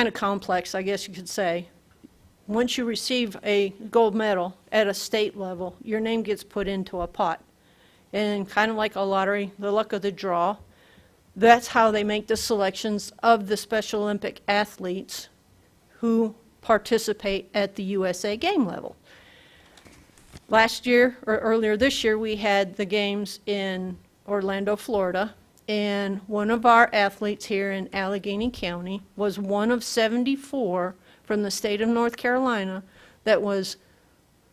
kind of complex, I guess you could say. Once you receive a gold medal at a state level, your name gets put into a pot. And kind of like a lottery, the luck of the draw, that's how they make the selections of the Special Olympic athletes who participate at the USA game level. Last year, or earlier this year, we had the games in Orlando, Florida, and one of our athletes here in Allegheny County was one of 74 from the state of North Carolina that was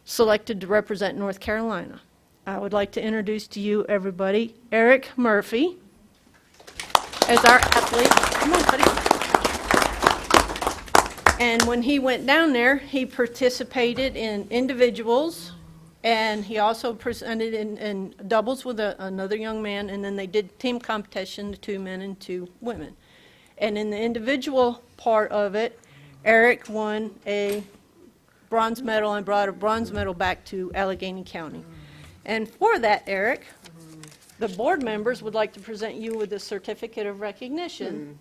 selected to represent North Carolina. I would like to introduce to you, everybody, Eric Murphy as our athlete. Come on, buddy. And when he went down there, he participated in individuals, and he also presented in doubles with another young man, and then they did team competition, the 2 men and 2 women. And in the individual part of it, Eric won a bronze medal and brought a bronze medal back to Allegheny County. And for that, Eric, the board members would like to present you with a certificate of recognition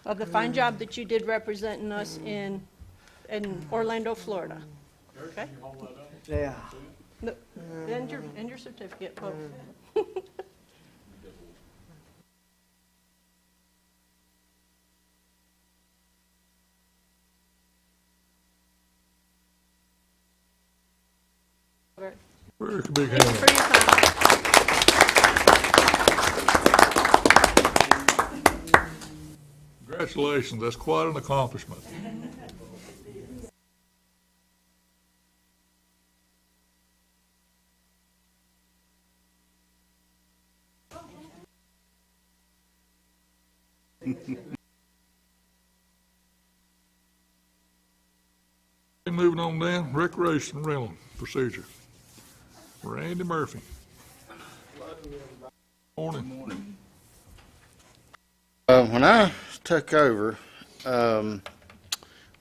of the fine job that you did representing us in Orlando, Florida. Okay? Yeah. No, and your certificate, both. Very big Thank you hand. for your time. Congratulations, that's quite an accomplishment. Moving on down, recreation rental procedure. Randy Murphy. Morning. When I took over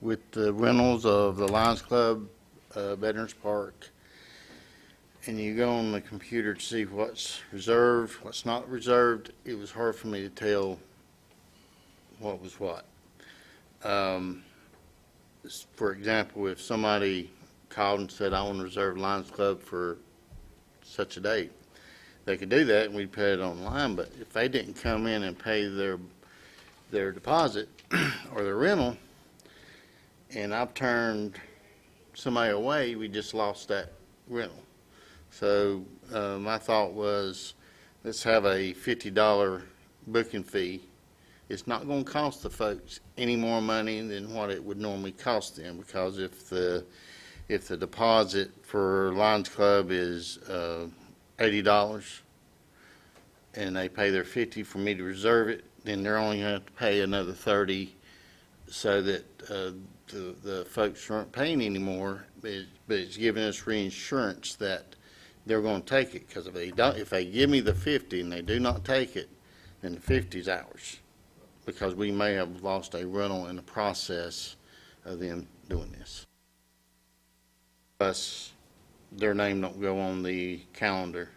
with the rentals of the Lions Club, Veterans Park, and you go on the computer to see what's reserved, what's not reserved, it was hard for me to tell what was what. For example, if somebody called and said, I want to reserve Lions Club for such a date, they could do that and we'd put it online, but if they didn't come in and pay their deposit or their rental, and I've turned somebody away, we just lost that rental. So my thought was, let's have a $50 booking fee. It's not going to cost the folks any more money than what it would normally cost them, because if the deposit for Lions Club is $80 and they pay their $50 for me to reserve it, then they're only going to have to pay another $30, so that the folks aren't paying anymore. But it's giving us reinsurance that they're going to take it, because if they give me the $50 and they do not take it, then the $50 is ours, because we may have lost a rental in the process of them doing this. Plus, their name don't go on the calendar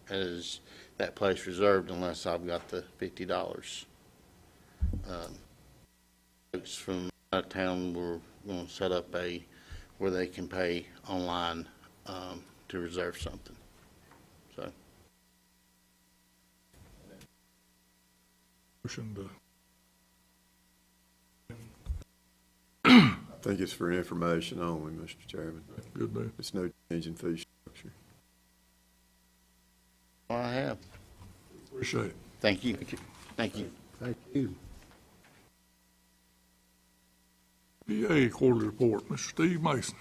as that place reserved unless I've got the $50. Folks from out of town, we're going to set up where they can pay online to reserve something. So. Motion to I think it's for information only, Mr. Chairman. good deal. It's no change in fee structure. All I have. Appreciate it. Thank you. Thank you. Thank you. PA quarterly report, Mr. Steve Mason.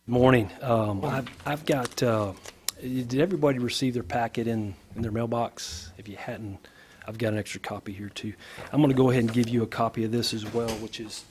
Morning. I've got, did everybody receive their packet in their mailbox? If you hadn't, I've got an extra copy here too. I'm going to go ahead and give you a copy of this as well, which is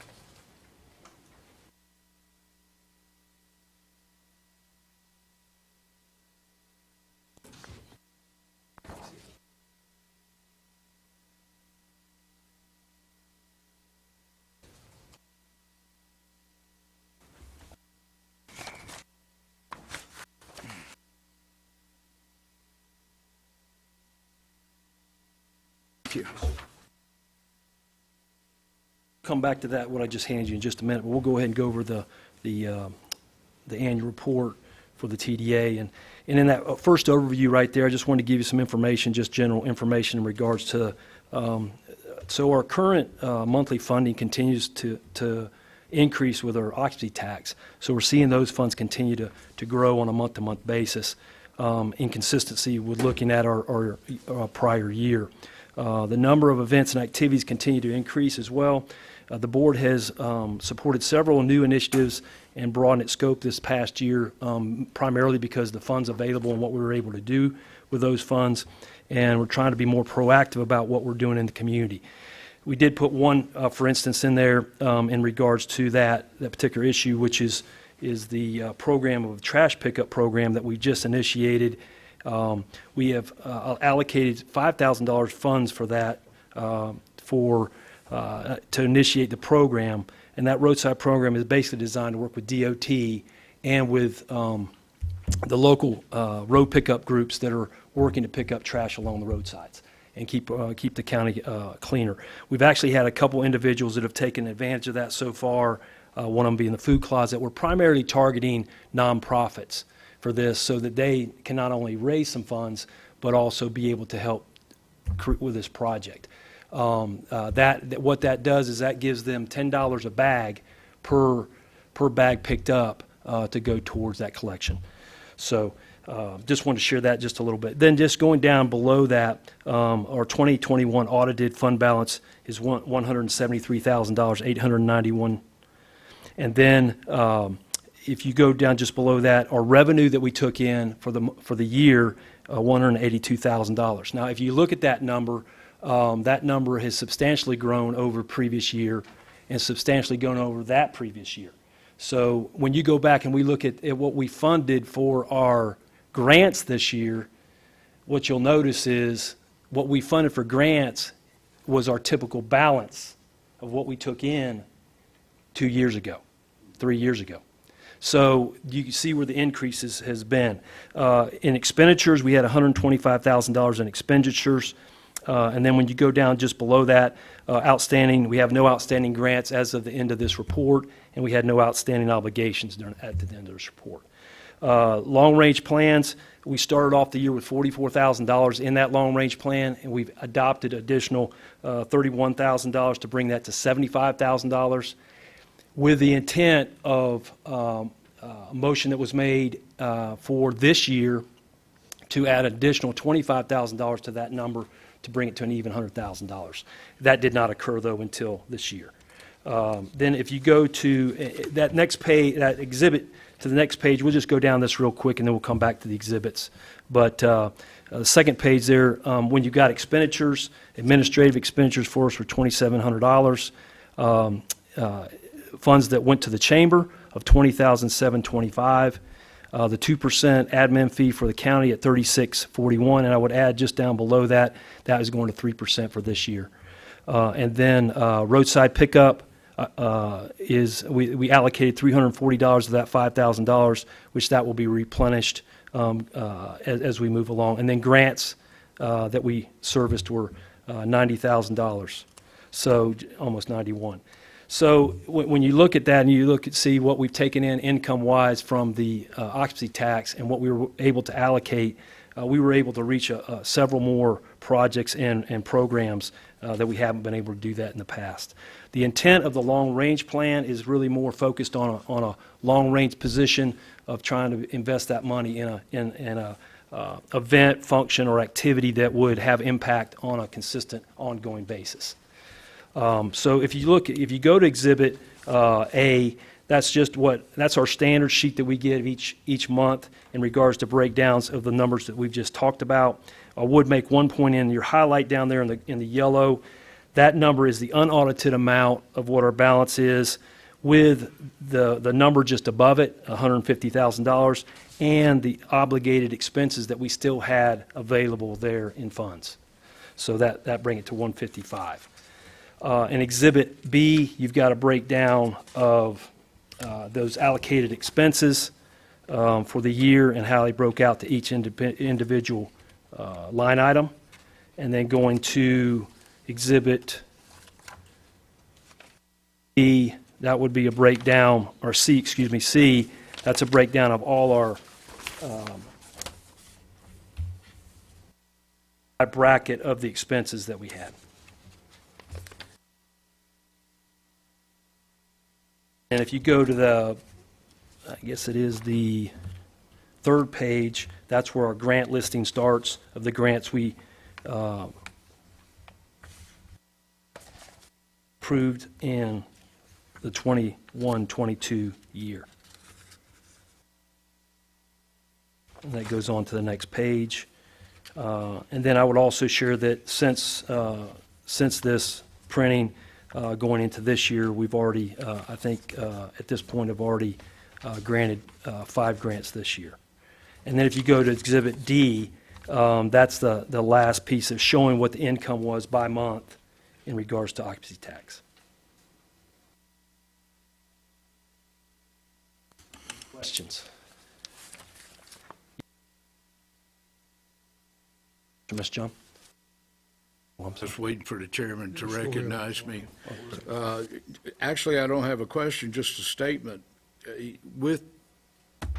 Thank you. Come back to that, what I just handed you in just a minute, but we'll go ahead and go over the annual report for the TDA. And in that first overview right there, I just wanted to give you some information, just general information in regards to, so our current monthly funding continues to increase with our occupancy tax. So we're seeing those funds continue to grow on a month-to-month basis in consistency with looking at our prior year. The number of events and activities continue to increase as well. The board has supported several new initiatives and broadened its scope this past year, primarily because the funds available and what we were able to do with those funds. And we're trying to be more proactive about what we're doing in the community. We did put one, for instance, in there in regards to that particular issue, which is the program of trash pickup program that we just initiated. We have allocated $5,000 funds for that to initiate the program, and that roadside program is basically designed to work with DOT and with the local road pickup groups that are working to pick up trash along the roadsides and keep the county cleaner. We've actually had a couple individuals that have taken advantage of that so far, one of them being the Food Closet. We're primarily targeting nonprofits for this so that they can not only raise some funds, but also be able to help with this project. What that does is that gives them $10 a bag per bag picked up to go towards that collection. So just wanted to share that just a little bit. Then just going down below that, our 2021 audited fund balance is $173,891. And then if you go down just below that, our revenue that we took in for the year, $182,000. Now, if you look at that number has substantially grown over previous year and substantially grown over that previous year. So when you go back and we look at what we funded for our grants this year, what you'll notice is what we funded for grants was our typical balance of what we took in 2 years ago, 3 years ago. So you can see where the increases has been. In expenditures, we had $125,000 in expenditures. And then when you go down just below that, outstanding, we have no outstanding grants as of the end of this report, and we had no outstanding obligations at the end of this report. Long-range plans, we started off the year with $44,000 in that long-range plan, and we've adopted additional $31,000 to bring that to $75,000 with the intent of a motion that was made for this year to add additional $25,000 to that number to bring it to an even $100,000. That did not occur, though, until this year. Then if you go to that next page, that exhibit to the next page, we'll just go down this real quick and then we'll come back to the exhibits. But the second page there, when you've got expenditures, administrative expenditures for us were $2,700. Funds that went to the chamber of $20,725. The 2% admin fee for the county at $36.41, and I would add just down below that, that is going to 3% for this year. And then roadside pickup we allocated $340 of that $5,000, which that will be replenished as we move along. And then grants that we serviced were $90,000, so almost 91. So when you look at that and you see what we've taken in income-wise from the occupancy tax and what we were able to allocate, we were able to reach several more projects and programs that we haven't been able to do that in the past. The intent of the long-range plan is really more focused on a long-range position of trying to invest that money in a event, function, or activity that would have impact on a consistent, ongoing basis. So if you go to Exhibit A, that's our standard sheet that we give each month in regards to breakdowns of the numbers that we've just talked about. I would make one point in your highlight down there in the yellow. That number is the unaudited amount of what our balance is, with the number just above it, $150,000, and the obligated expenses that we still had available there in funds. So that bring it to $155,000. In Exhibit B, you've got a breakdown of those allocated expenses for the year and how they broke out to each individual line item. And then going to Exhibit E, that would be a breakdown, or C, excuse me, C, that's a breakdown of all our a bracket of the expenses that we had. And if you go to the, I guess it is the third page, that's where our grant listing starts of the grants we approved in the 21-22 year. And that goes on to the next page. And then I would also share that since this printing going into this year, we've already, I think at this point, have already granted 5 grants this year. And then if you go to Exhibit D, that's the last piece of showing what the income was by month in regards to occupancy tax. Questions? Mr. John? Just waiting for the chairman to recognize me. Actually, I don't have a question, just a statement. With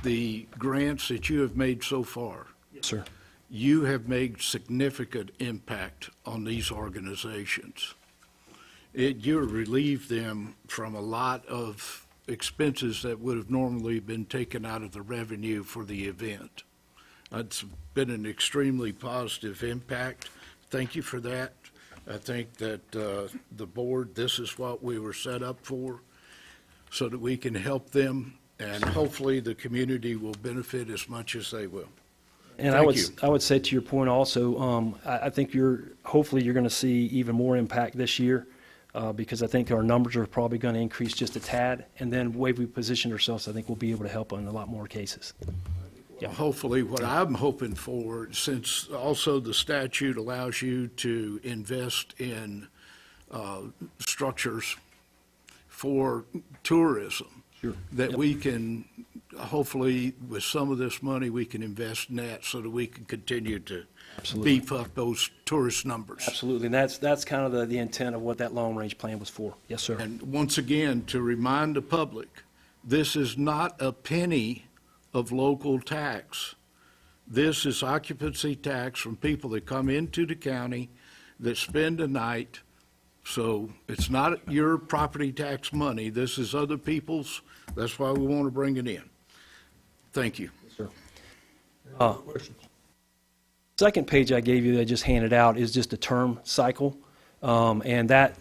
the grants that you have made so far, Yes, sir. you have made significant impact on these organizations. You relieved them from a lot of expenses that would have normally been taken out of the revenue for the event. It's been an extremely positive impact. Thank you for that. I think that the board, this is what we were set up for, so that we can help them, and hopefully the community will benefit as much as they will. And Thank you. I would say to your point also, I think hopefully you're going to see even more impact this year, because I think our numbers are probably going to increase just a tad, and then the way we position ourselves, I think we'll be able to help in a lot more cases. Yeah. Hopefully, what I'm hoping for, since also the statute allows you to invest in structures for tourism, Sure. that Yep. we can, hopefully, with some of this money, we can invest in that so that we can continue to Absolutely. beef up those tourist numbers. Absolutely, and that's kind of the intent of what that long-range plan was for. Yes, sir. And once again, to remind the public, this is not a penny of local tax. This is occupancy tax from people that come into the county, that spend a night. So it's not your property tax money. This is other people's. That's why we want to bring it in. Thank you. Questions? Second page I gave you that I just handed out is just a term cycle, and that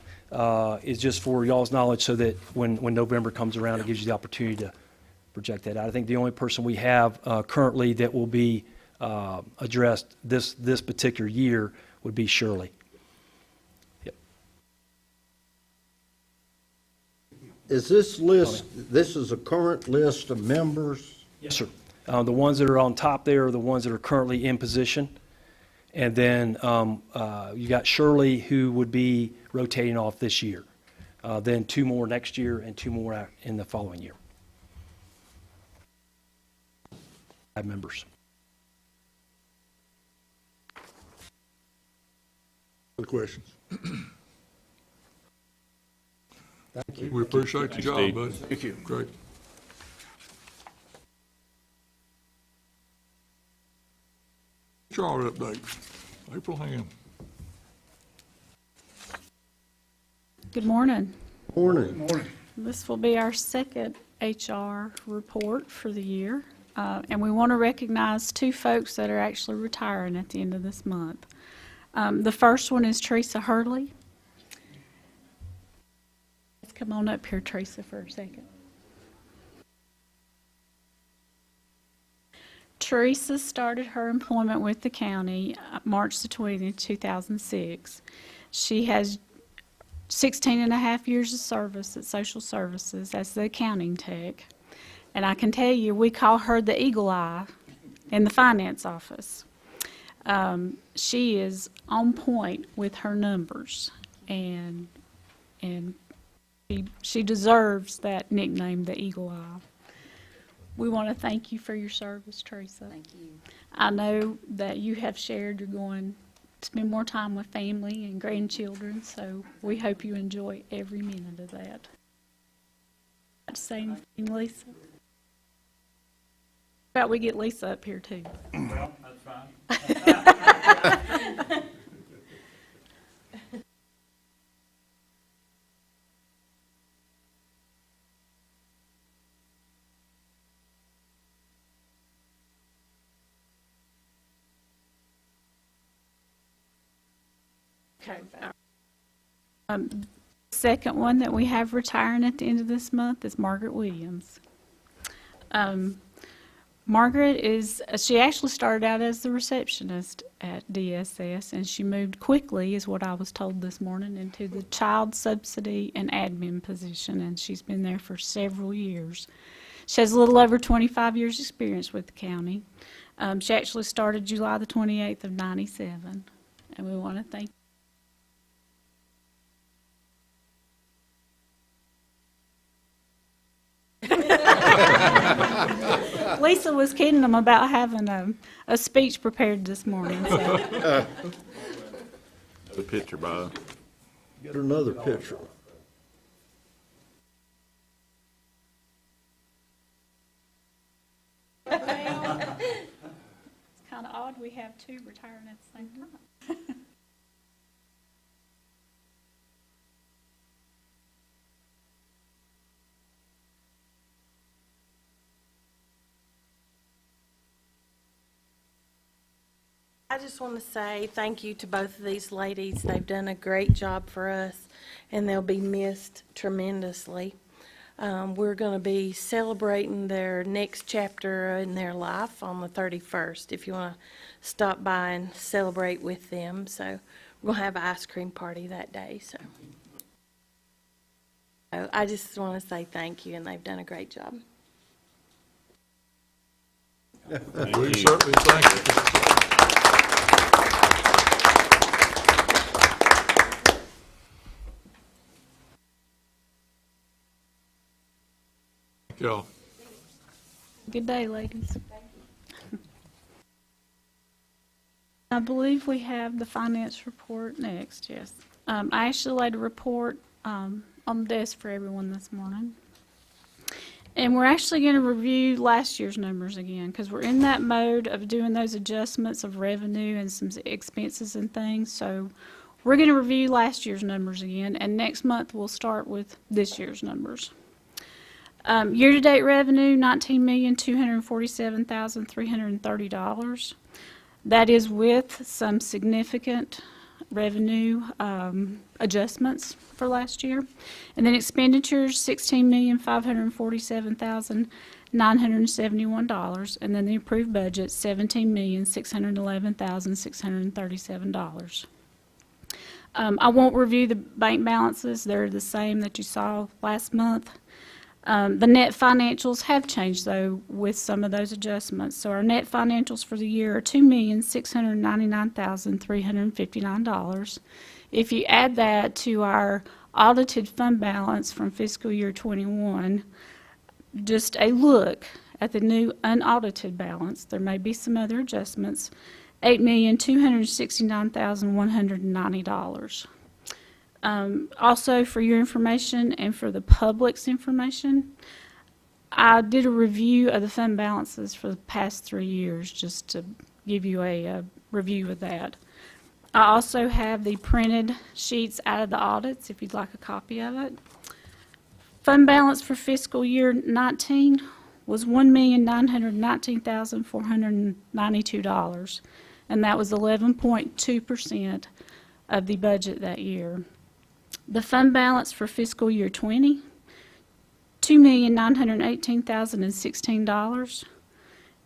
is just for y'all's knowledge, so that when November comes around, it gives you the opportunity to project that out. I think the only person we have currently that will be addressed this particular year would be Shirley. Yep. Is this list, this is a current list of members? Yes, sir. The ones that are on top there are the ones that are currently in position. And then you got Shirley, who would be rotating off this year. Then 2 more next year and 2 more in the following year. 5 members. Other questions? Thank you. We appreciate the job, Steve. buddy. Thank you. Great. HR update. April Ham. Good morning. Morning. This will be our second HR report for the year. And we want to recognize 2 folks that are actually retiring at the end of this month. The first one is Teresa Hurley. Let's come on up here, Teresa, for a second. Teresa started her employment with the county March the 20th, 2006. She has 16 and a half years of service at social services as the accounting tech. And I can tell you, we call her the eagle eye in the finance office. She is on point with her numbers, and she deserves that nickname, the eagle eye. We want to thank you for your service, Teresa. Thank you. I know that you have shared you're going spend more time with family and grandchildren, so we hope you enjoy every minute of that. To say anything, Lisa? How about we get Lisa up here too? Well, that's fine. Okay. Second one that we have retiring at the end of this month is Margaret Williams. Margaret she actually started out as the receptionist at DSS, and she moved quickly, is what I was told this morning, into the child subsidy and admin position, and she's been there for several years. She has a little over 25 years experience with the county. She actually started July the 28th of '97, and we want to thank Lisa was kidding them about having a speech prepared this morning. So. The picture, Bob. Get another picture. It's kind of odd we have two retiring at the same time. I just want to say thank you to both of these ladies. They've done a great job for us, and they'll be missed tremendously. We're going to be celebrating their next chapter in their life on the 31st, if you want to stop by and celebrate with them. So we're going to have an ice cream party that day. So I just want to say thank you, and they've done a great job. We certainly thank you. Thank y'all. Good day, ladies. I believe we have the finance report next, yes. I actually laid a report on the desk for everyone this morning. And we're actually going to review last year's numbers again, because we're in that mode of doing those adjustments of revenue and some expenses and things. So we're going to review last year's numbers again, and next month we'll start with this year's numbers. Year-to-date revenue, $19,247,330. That is with some significant revenue adjustments for last year. And then expenditures, $16,547,971. And then the approved budget, $17,611,637. I won't review the bank balances. They're the same that you saw last month. The net financials have changed, though, with some of those adjustments. So our net financials for the year are $2,699,359. If you add that to our audited fund balance from fiscal year 21, just a look at the new unaudited balance, there may be some other adjustments, $8,269,190. Also, for your information and for the public's information, I did a review of the fund balances for the past 3 years, just to give you a review of that. I also have the printed sheets out of the audits, if you'd like a copy of it. Fund balance for fiscal year 19 was $1,919,492, and that was 11.2% of the budget that year. The fund balance for fiscal year 20, $2,918,016,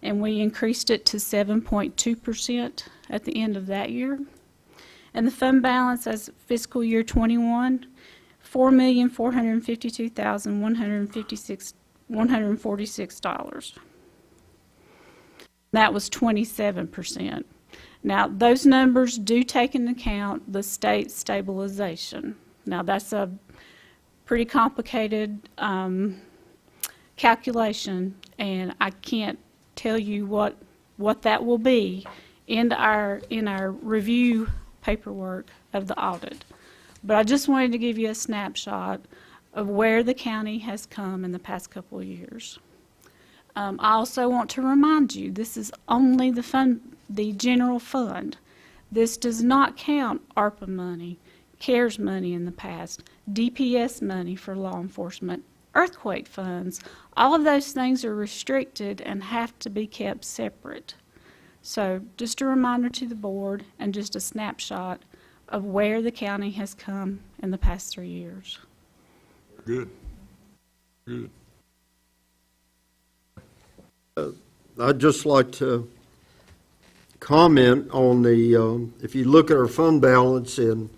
and we increased it to 7.2% at the end of that year. And the fund balance as fiscal year 21, $4,452,146. That was 27%. Now, those numbers do take into account the state stabilization. Now, that's a pretty complicated calculation, and I can't tell you what that will be in our review paperwork of the audit. But I just wanted to give you a snapshot of where the county has come in the past couple of years. I also want to remind you, this is only the general fund. This does not count ARPA money, CARES money in the past, DPS money for law enforcement, earthquake funds. All of those things are restricted and have to be kept separate. So just a reminder to the board and just a snapshot of where the county has come in the past 3 years. Good. Good. I'd just like to comment on the, if you look at our fund balance in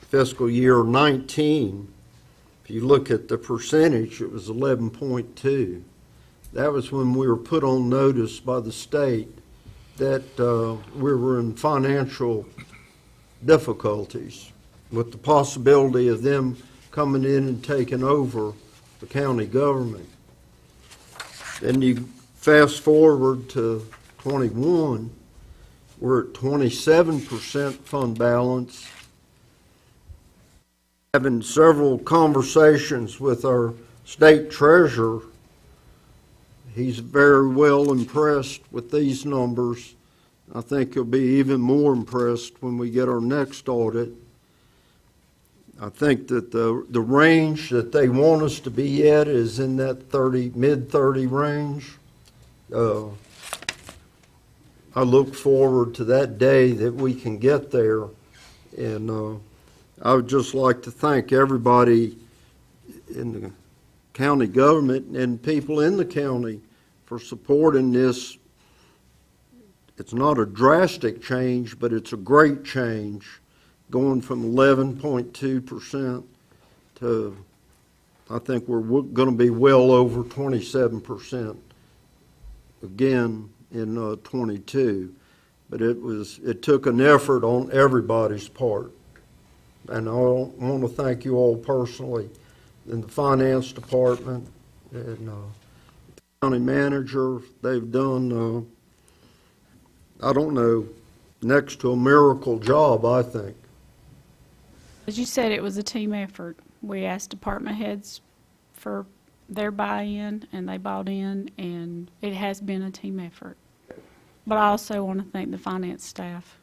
fiscal year 19, if you look at the percentage, it was 11.2. That was when we were put on notice by the state that we were in financial difficulties with the possibility of them coming in and taking over the county government. Then you fast forward to 21, we're at 27% fund balance. Having several conversations with our state treasurer, he's very well impressed with these numbers. I think he'll be even more impressed when we get our next audit. I think that the range that they want us to be at is in that mid-30 range. I look forward to that day that we can get there. And I would just like to thank everybody in the county government and people in the county for supporting this. It's not a drastic change, but it's a great change, going from 11.2% to, I think we're going to be well over 27% again in 22. But it took an effort on everybody's part. And I want to thank you all personally, in the finance department and the county manager. They've done, I don't know, next to a miracle job, I think. As you said, it was a team effort. We asked department heads for their buy-in, and they bought in, and it has been a team effort. But I also want to thank the finance staff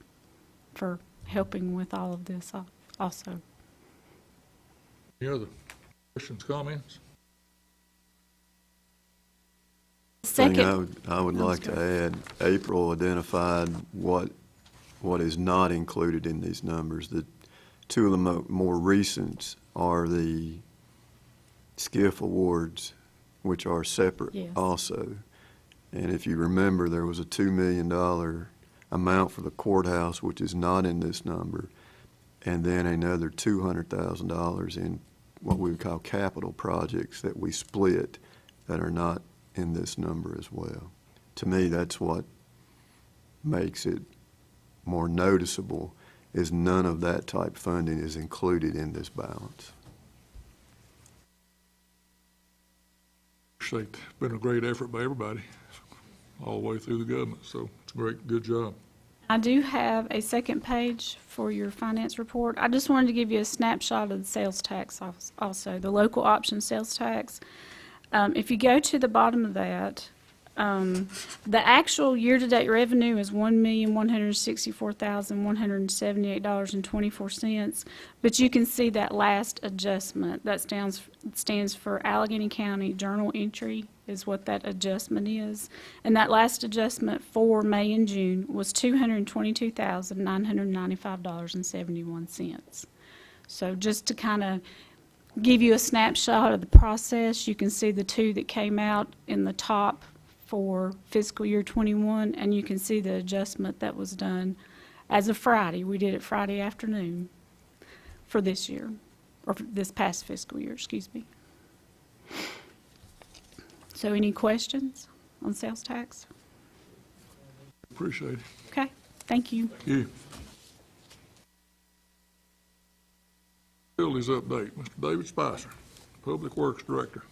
for helping with all of this also. Any other questions, comments? Thing I would like to add, April identified what is not included in these numbers. The two of the more recent are the SCIF awards, which are separate also. And if you remember, there was a $2 million amount for the courthouse, which is not in this number, and then another $200,000 in what we would call capital projects that we split that are not in this number as well. To me, that's what makes it more noticeable, is none of that type funding is included in this balance. It's been a great effort by everybody all the way through the government, so it's a good job. I do have a second page for your finance report. I just wanted to give you a snapshot of the sales tax also, the local option sales tax. If you go to the bottom of that, the actual year-to-date revenue is $1,164,178.24, but you can see that last adjustment. That stands for Allegheny County Journal Entry is what that adjustment is. And that last adjustment for May and June was $222,995.71. So just to kind of give you a snapshot of the process, you can see the two that came out in the top for fiscal year 21, and you can see the adjustment that was done as of Friday. We did it Friday afternoon for this year, or for this past fiscal year, excuse me. So any questions on sales tax? Appreciate it. Okay, thank you. Thank you. Facilities update, Mr. David Spicer, Public Works Director.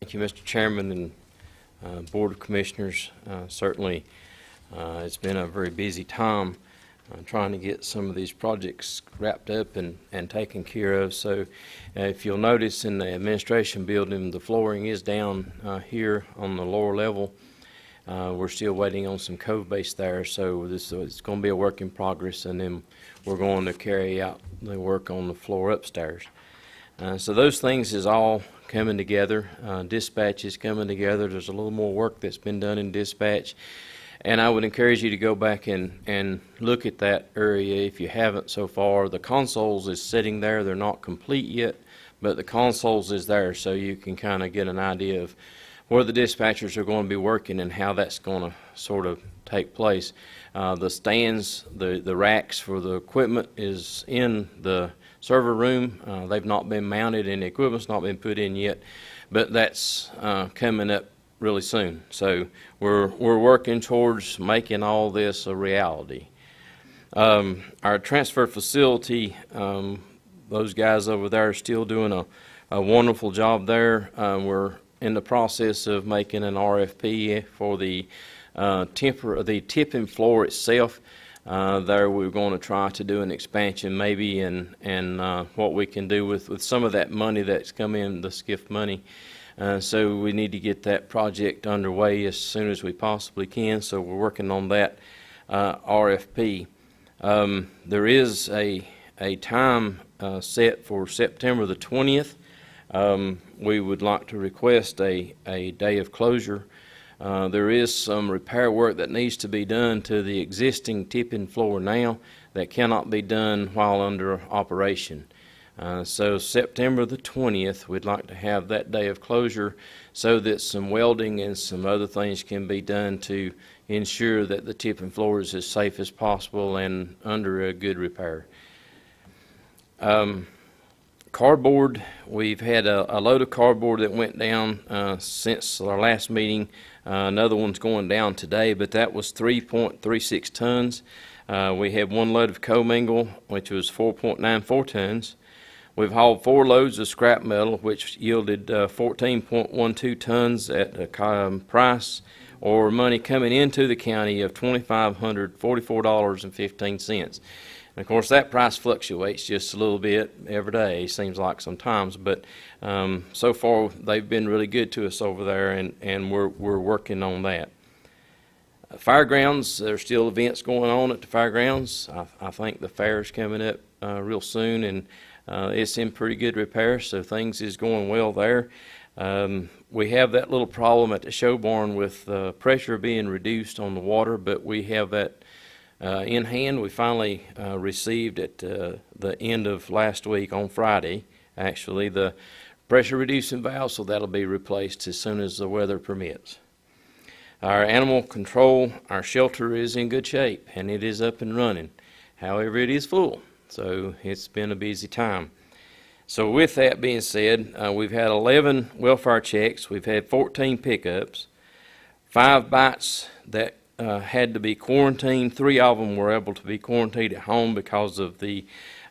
Thank you, Mr. Chairman and Board of Commissioners. Certainly It's been a very busy time trying to get some of these projects wrapped up and taken care of. So if you'll notice in the administration building, the flooring is down here on the lower level. We're still waiting on some cove base there, so it's going to be a work in progress, and then we're going to carry out the work on the floor upstairs. So those things is all coming together. Dispatch is coming together. There's a little more work that's been done in dispatch. And I would encourage you to go back and look at that area if you haven't so far. The consoles is sitting there. They're not complete yet, but the consoles is there, so you can kind of get an idea of where the dispatchers are going to be working and how that's going to sort of take place. The stands, the racks for the equipment is in the server room. They've not been mounted and the equipment's not been put in yet, but that's coming up really soon. So we're working towards making all this a reality. Our transfer facility, those guys over there are still doing a wonderful job there. We're in the process of making an RFP for the tipping floor itself. There we're going to try to do an expansion maybe, and what we can do with some of that money that's come in, the SCIF money. So we need to get that project underway as soon as we possibly can, so we're working on that RFP. There is a time set for September the 20th. We would like to request a day of closure. There is some repair work that needs to be done to the existing tipping floor now that cannot be done while under operation. So September the 20th, we'd like to have that day of closure so that some welding and some other things can be done to ensure that the tipping floor is as safe as possible and under a good repair. Cardboard, we've had a load of cardboard that went down since our last meeting. Another one's going down today, but that was 3.36 tons. We had one load of commingle, which was 4.94 tons. We've hauled 4 loads of scrap metal, which yielded 14.12 tons at a price or money coming into the county of $2,544.15. And of course, that price fluctuates just a little bit every day, seems like sometimes, but so far they've been really good to us over there, and we're working on that. Fairgrounds, there's still events going on at the fairgrounds. I think the fair's coming up real soon, and it's in pretty good repair, so things is going well there. We have that little problem at the show barn with pressure being reduced on the water, but we have that in hand. We finally received at the end of last week on Friday, actually, the pressure reducing valve, so that'll be replaced as soon as the weather permits. Our animal control, our shelter is in good shape, and it is up and running. However, it is full. So it's been a busy time. So with that being said, we've had 11 welfare checks. We've had 14 pickups, 5 bites that had to be quarantined. 3 of them were able to be quarantined at home because of the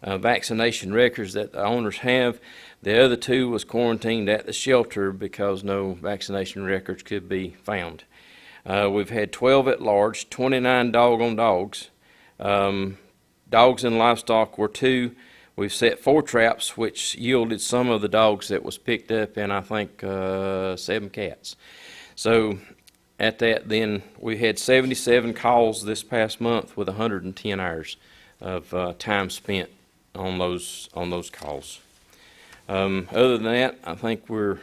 vaccination records that the owners have. The other 2 was quarantined at the shelter because no vaccination records could be found. We've had 12 at large, 29 dogs. Dogs and livestock were 2. We've set 4 traps, which yielded some of the dogs that was picked up, and I think 7 cats. So at that, then we had 77 calls this past month with 110 hours of time spent on those calls. Other than that, I think we're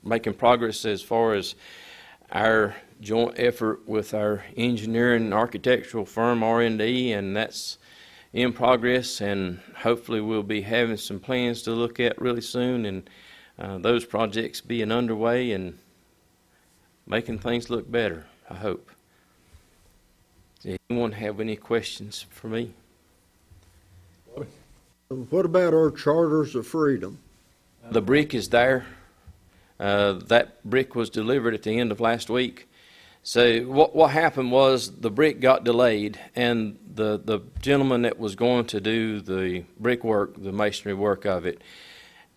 making progress as far as our joint effort with our engineering and architectural firm R&D, and that's in progress, and hopefully we'll be having some plans to look at really soon, and those projects being underway and making things look better, I hope. Does anyone have any questions for me? What about our charters of freedom? The brick is there. That brick was delivered at the end of last week. So what happened was the brick got delayed, and the gentleman that was going to do the brickwork, the masonry work of it,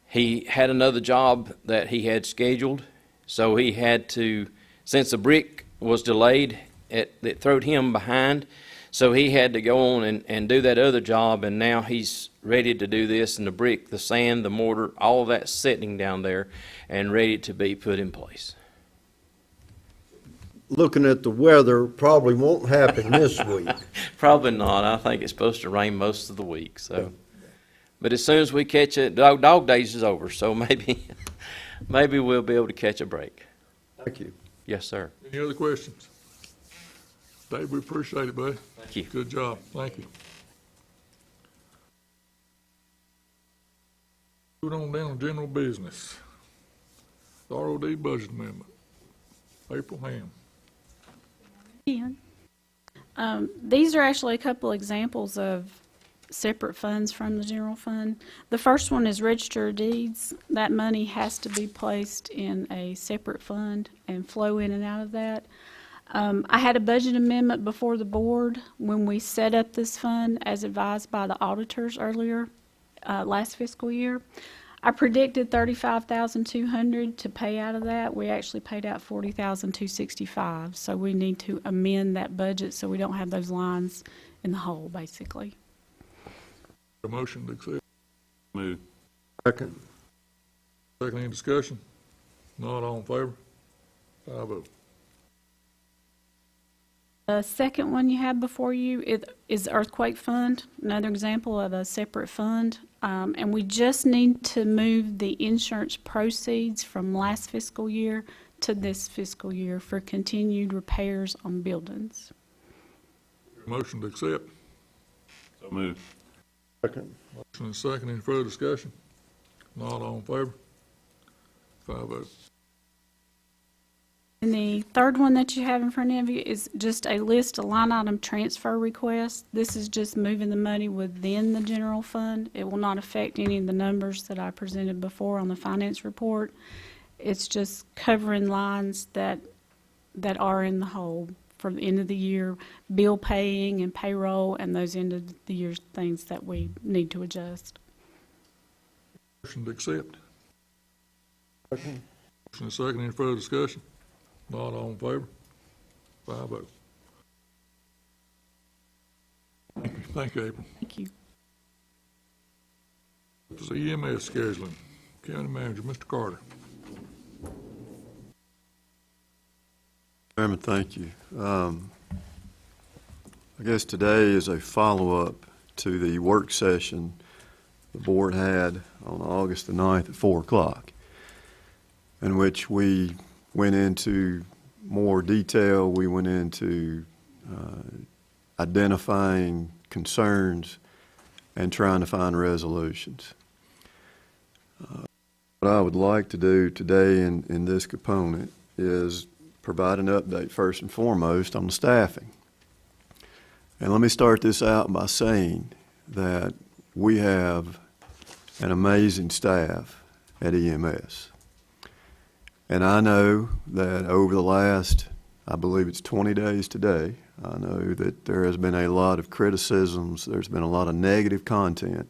he had another job that he had scheduled, so he had to, since the brick was delayed, it throwed him behind. So he had to go on and do that other job, and now he's ready to do this, and the brick, the sand, the mortar, all of that's sitting down there and ready to be put in place. Looking at the weather, probably won't happen this week. Probably not. I think it's supposed to rain most of the week, so. But as soon as we catch it, dog days is over, so maybe we'll be able to catch a break. Thank you. Yes, sir. Any other questions? Dave, we appreciate it, buddy. Thank you. Good job. Thank you. Moving on down to general business. The ROD budget amendment. April Ham. These are actually a couple examples of separate funds from the general fund. The first one is register of deeds. That money has to be placed in a separate fund and flow in and out of that. I had a budget amendment before the board when we set up this fund as advised by the auditors earlier last fiscal year. I predicted $35,200 to pay out of that. We actually paid out $40,265. So we need to amend that budget so we don't have those lines in the hole, basically. A motion to accept. Move. Second. Second, any discussion? Not all in favor? 5-0. The second one you have before you is the earthquake fund, another example of a separate fund. And we just need to move the insurance proceeds from last fiscal year to this fiscal year for continued repairs on buildings. Motion to accept. So move. Second. Motion and second, any further discussion? Not all in favor? 5-0. And the third one that you have in front of you is just a list of line item transfer requests. This is just moving the money within the general fund. It will not affect any of the numbers that I presented before on the finance report. It's just covering lines that are in the hole for the end of the year, bill paying and payroll, and those end of the year things that we need to adjust. Motion to accept. Second. Motion and second, any further discussion? Not all in favor? 5-0. Thank you, April. Thank you. This is EMS scheduling. County Manager, Mr. Carter. Chairman, thank you. I guess today is a follow-up to the work session the board had on August the 9th at 4 o'clock, in which we went into more detail. We went into identifying concerns and trying to find resolutions. What I would like to do today in this component is provide an update first and foremost on the staffing. And let me start this out by saying that we have an amazing staff at EMS. And I know that over the last, I believe it's 20 days today, I know that there has been a lot of criticisms, there's been a lot of negative content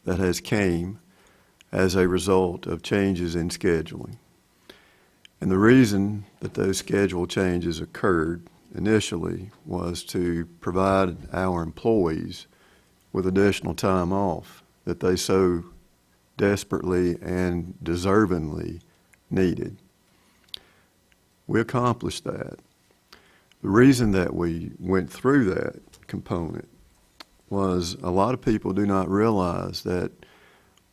that has came as a result of changes in scheduling. And the reason that those schedule changes occurred initially was to provide our employees with additional time off that they so desperately and deservingly needed. We accomplished that. The reason that we went through that component was a lot of people do not realize that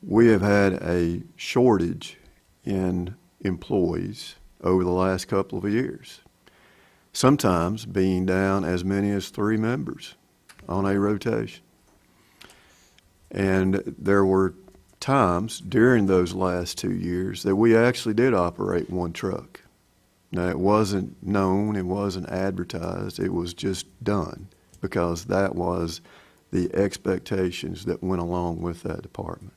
we have had a shortage in employees over the last couple of years, sometimes being down as many as 3 members on a rotation. And there were times during those last 2 years that we actually did operate 1 truck. Now, it wasn't known, it wasn't advertised, it was just done because that was the expectations that went along with that department.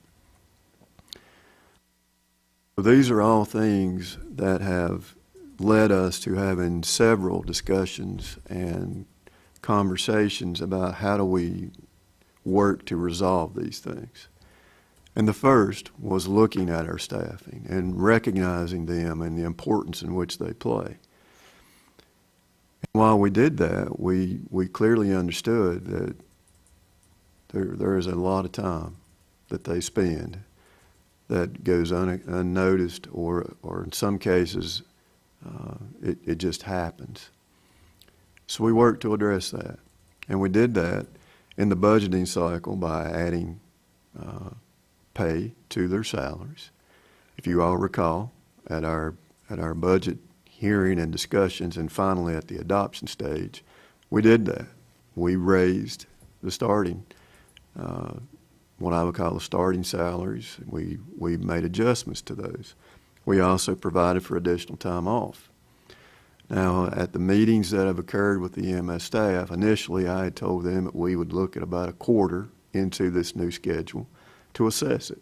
So these are all things that have led us to having several discussions and conversations about how do we work to resolve these things. And the first was looking at our staffing and recognizing them and the importance in which they play. While we did that, we clearly understood that there is a lot of time that they spend that goes unnoticed, or in some cases, it just happens. So we worked to address that. And we did that in the budgeting cycle by adding pay to their salaries. If you all recall, at our budget hearing and discussions, and finally at the adoption stage, we did that. We raised the starting, what I would call the starting salaries. We made adjustments to those. We also provided for additional time off. Now, at the meetings that have occurred with the EMS staff, initially I had told them that we would look at about a quarter into this new schedule to assess it.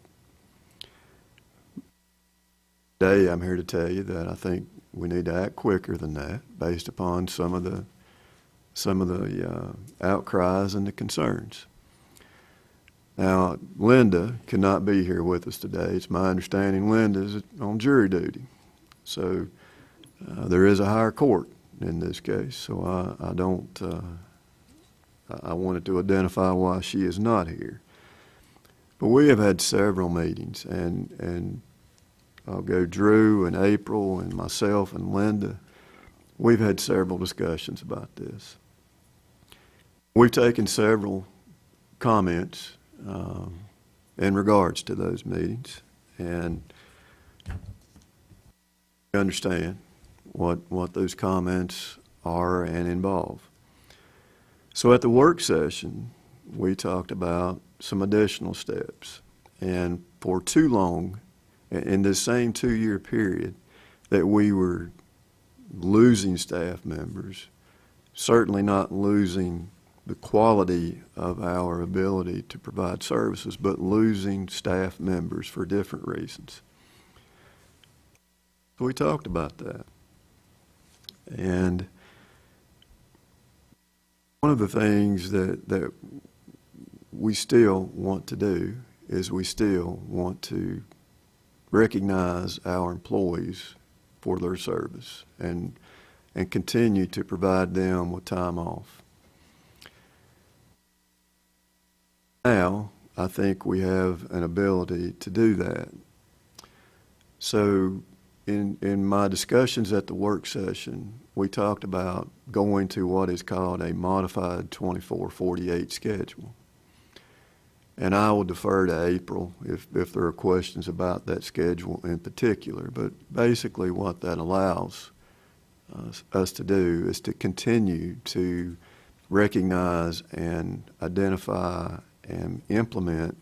Today, I'm here to tell you that I think we need to act quicker than that, based upon some of the outcries and the concerns. Now, Linda cannot be here with us today. It's my understanding Linda is on jury duty. So there is a higher court in this case. So I wanted to identify why she is not here. But we have had several meetings, and I'll go Drew and April and myself and Linda. We've had several discussions about this. We've taken several comments in regards to those meetings, and we understand what those comments are and involve. So at the work session, we talked about some additional steps, and for too long, in this same 2-year period, that we were losing staff members, certainly not losing the quality of our ability to provide services, but losing staff members for different reasons. So we talked about that. And one of the things that we still want to do is we still want to recognize our employees for their service and continue to provide them with time off. Now, I think we have an ability to do that. So in my discussions at the work session, we talked about going to what is called a modified 24/48 schedule. And I will defer to April if there are questions about that schedule in particular. But basically what that allows us to do is to continue to recognize and identify and implement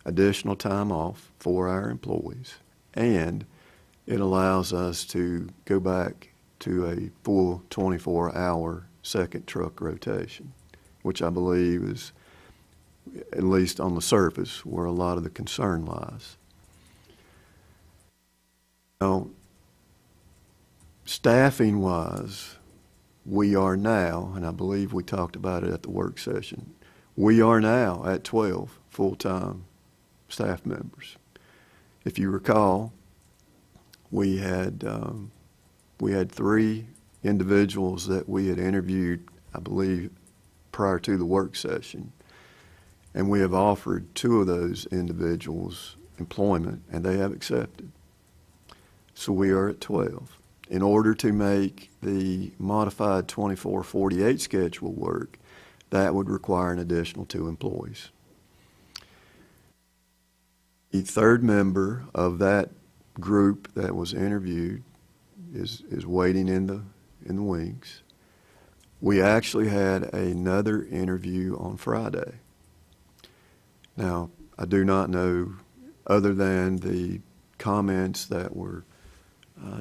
additional time off for our employees. And it allows us to go back to a full 24-hour second truck rotation, which I believe is, at least on the surface, where a lot of the concern lies. Now, staffing-wise, we are now, and I believe we talked about it at the work session, we are now at 12 full-time staff members. If you recall, we had 3 individuals that we had interviewed, I believe, prior to the work session. And we have offered 2 of those individuals employment, and they have accepted. So we are at 12. In order to make the modified 24/48 schedule work, that would require an additional 2 employees. The third member of that group that was interviewed is waiting in the wings. We actually had another interview on Friday. Now, I do not know, other than the comments that were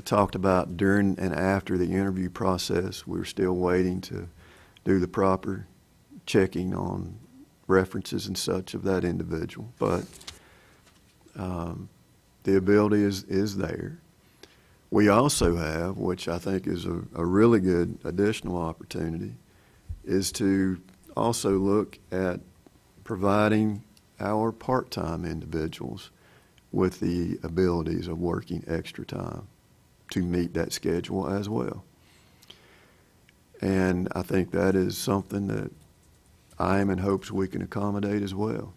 talked about during and after the interview process, we're still waiting to do the proper checking on references and such of that individual. But the ability is there. We also have, which I think is a really good additional opportunity, is to also look at providing our part-time individuals with the abilities of working extra time to meet that schedule as well. And And I think that is something that I am in hopes we can accommodate as well.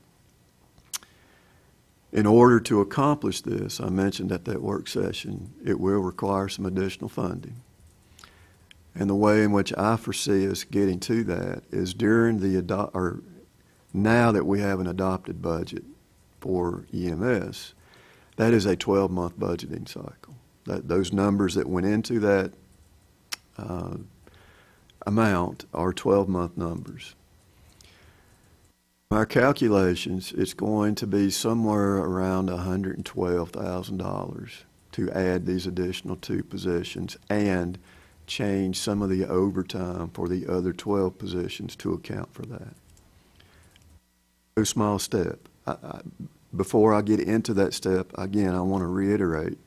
In order to accomplish this, I mentioned at that work session, it will require some additional funding. And the way in which I foresee us getting to that is during the now that we have an adopted budget for EMS, that is a 12-month budgeting cycle. Those numbers that went into that amount are 12-month numbers. Our calculations, it's going to be somewhere around $112,000 to add these additional 2 positions and change some of the overtime for the other 12 positions to account for that. No small step. Before I get into that step, again, I want to reiterate,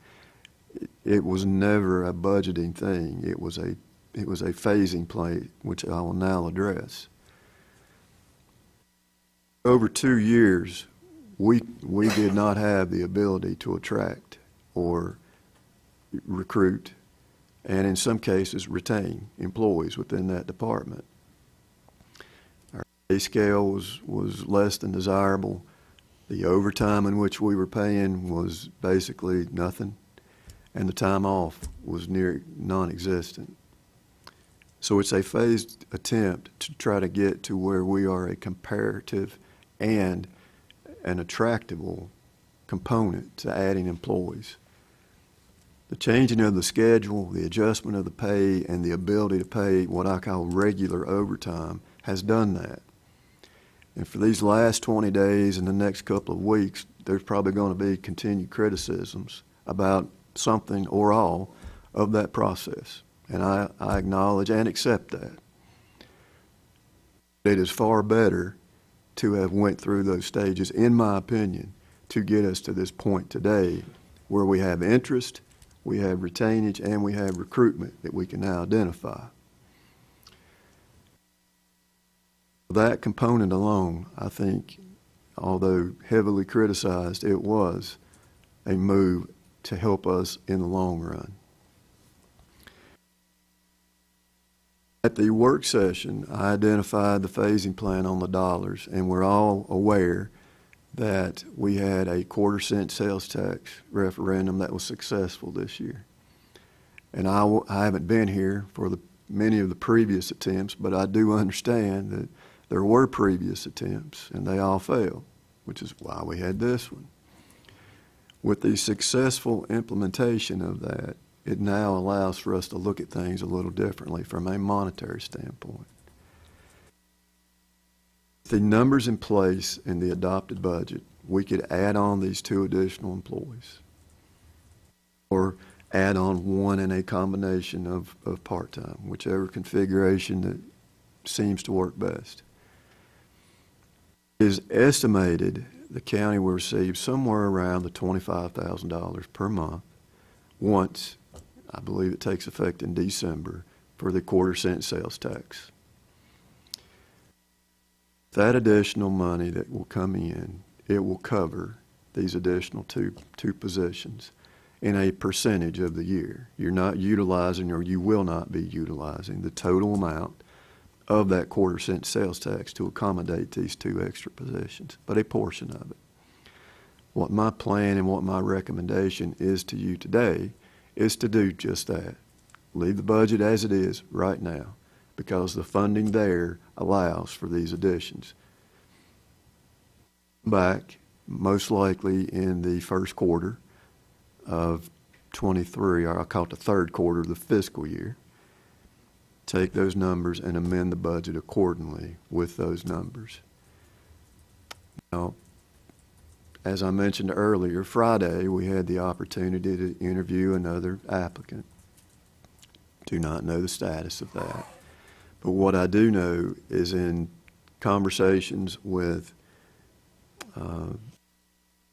it was never a budgeting thing. It was a phasing plan, which I will now address. Over 2 years, we did not have the ability to attract or recruit, and in some cases retain employees within that department. Our pay scale was less than desirable. The overtime in which we were paying was basically nothing, and the time off was near non-existent. So it's a phased attempt to try to get to where we are a comparative and an attractable component to adding employees. The changing of the schedule, the adjustment of the pay, and the ability to pay what I call regular overtime has done that. And for these last 20 days and the next couple of weeks, there's probably going to be continued criticisms about something or all of that process. And I acknowledge and accept that. It is far better to have went through those stages, in my opinion, to get us to this point today where we have interest, we have retainage, and we have recruitment that we can now identify. That component alone, I think, although heavily criticized, it was a move to help us in the long run. At the work session, I identified the phasing plan on the dollars, and we're all aware that we had a 1/4-cent sales tax referendum that was successful this year. And I haven't been here for many of the previous attempts, but I do understand that there were previous attempts, and they all failed, which is why we had this one. With the successful implementation of that, it now allows for us to look at things a little differently from a monetary standpoint. The numbers in place in the adopted budget, we could add on these 2 additional employees or add on 1 in a combination of part-time, whichever configuration that seems to work best. It is estimated the county will receive somewhere around the $25,000 per month once, I believe it takes effect in December, for the 1/4-cent sales tax. That additional money that will come in, it will cover these additional two positions in a percentage of the year. You're not utilizing, or you will not be utilizing, the total amount of that 1/4-cent sales tax to accommodate these 2 extra positions, but a portion of it. What my plan and what my recommendation is to you today is to do just that. Leave the budget as it is right now, because the funding there allows for these additions. Back, most likely in the first quarter of 23, or I'll call it the third quarter of the fiscal year, take those numbers and amend the budget accordingly with those numbers. Now, as I mentioned earlier, Friday we had the opportunity to interview another applicant. Do not know the status of that. But what I do know is in conversations with,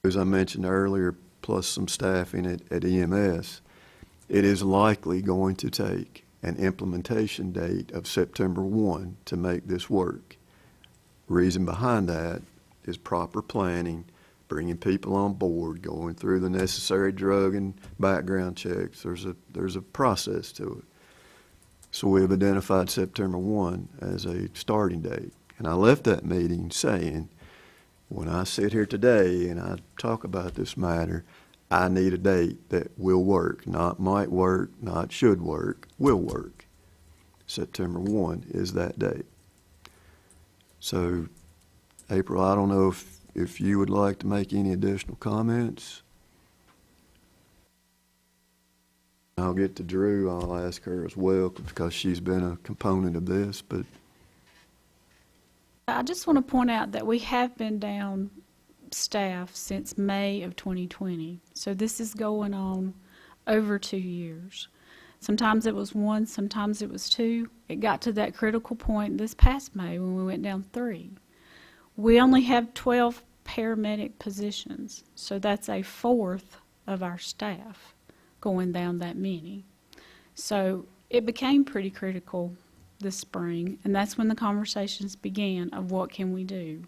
as I mentioned earlier, plus some staffing at EMS, it is likely going to take an implementation date of September 1 to make this work. Reason behind that is proper planning, bringing people on board, going through the necessary drug and background checks. There's a process to it. So we have identified September 1 as a starting date. And I left that meeting saying, when I sit here today and I talk about this matter, I need a date that will work, not might work, not should work, will work. September 1 is that date. So, April, I don't know if you would like to make any additional comments. I'll get to Drew. I'll ask her as well because she's been a component of this, but I just want to point out that we have been down staff since May of 2020. So this is going on over 2 years. Sometimes it was 1, sometimes it was 2. It got to that critical point this past May when we went down 3. We only have 12 paramedic positions, so that's a fourth of our staff going down that many. So it became pretty critical this spring, and that's when the conversations began of what can we do.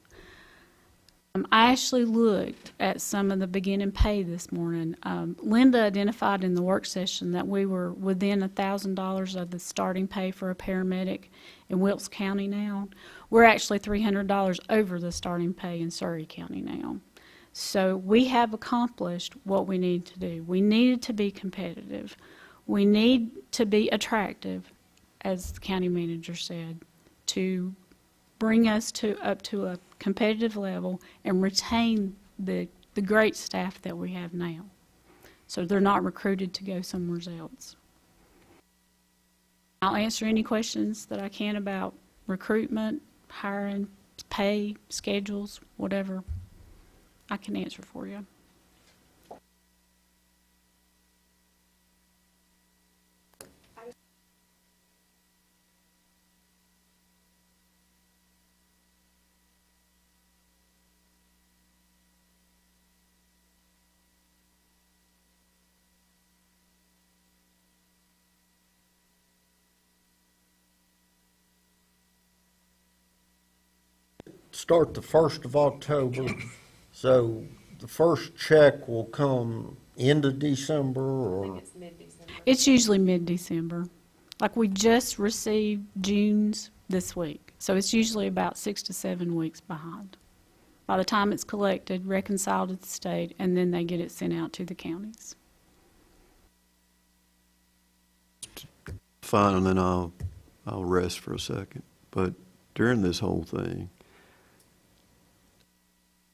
I actually looked at some of the beginning pay this morning. Linda identified in the work session that we were within $1,000 of the starting pay for a paramedic in Wilkes County now. We're actually $300 over the starting pay in Surrey County now. So we have accomplished what we need to do. We needed to be competitive. We need to be attractive, as the county manager said, to bring us up to a competitive level and retain the great staff that we have now, so they're not recruited to go somewhere else. I'll answer any questions that I can about recruitment, hiring, pay, schedules, whatever I can answer for you. Start the 1st of October, so the first check will come end of December, or? It's usually mid-December. Like we just received June's this week, so it's usually about 6 to 7 weeks behind. By the time it's collected, reconciled at the state, and then they get it sent out to the counties. fine, and then I'll rest for a second. But during this whole thing,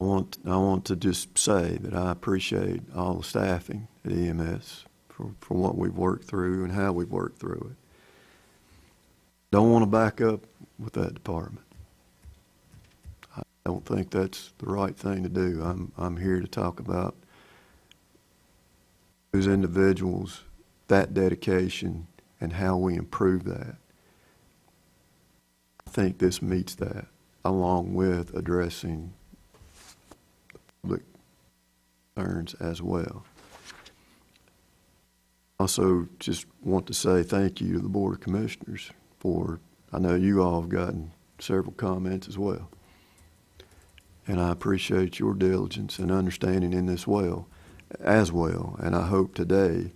I want to just say that I appreciate all the staffing at EMS for what we've worked through and how we've worked through it. Don't want to back up with that department. I don't think that's the right thing to do. I'm here to talk about those individuals, that dedication, and how we improve that. I think this meets that, along with addressing public concerns as well. Also, just want to say thank you to the Board of Commissioners for, I know you all have gotten several comments as well. And I appreciate your diligence and understanding in this as well. And I hope today